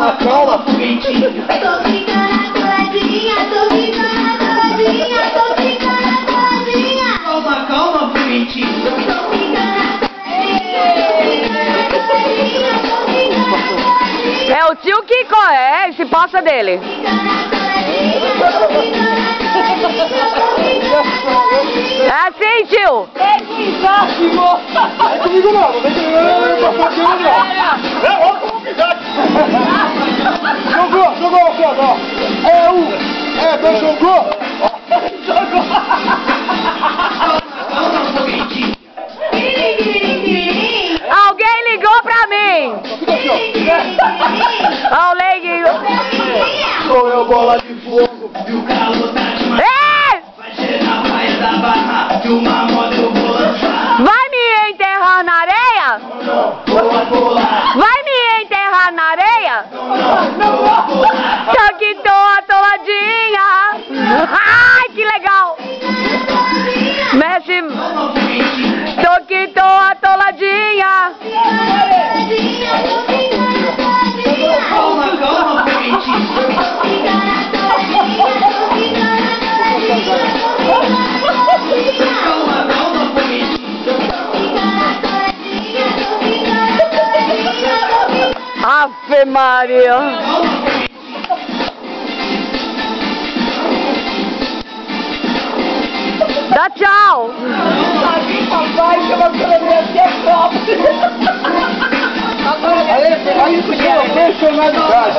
Calma, calma. Tô ficando atoladinha, tô ficando atoladinha, tô ficando atoladinha. Calma, calma, foguetinho. Tô ficando atoladinha, tô ficando atoladinha. É o tio Kiko, se passa dele. É assim, tio. É comigo não, não vem comigo não. Jogou, aqui, ó. Dois jogou. Calma, foguetinho. Alguém ligou pra mim. Alguém ligou. Sou eu, bola de fogo. E o calor tá demais. Ei! Vai ser na praia da Barra. De uma moto eu vou lançar. Vai me enterrar na areia? Vou pular. Vai me enterrar na areia? Vou pular. Tô que tô atoladinha. Ai, que legal. Mexe. Calma, foguetinho. Tô que tô atoladinha. Calma, calma, foguetinho. Calma, calma, foguetinho. Ave Maria. Calma, foguetinho. Dá tchau. Papai, chama a câmera aqui, é próprio. Aí, personalidade.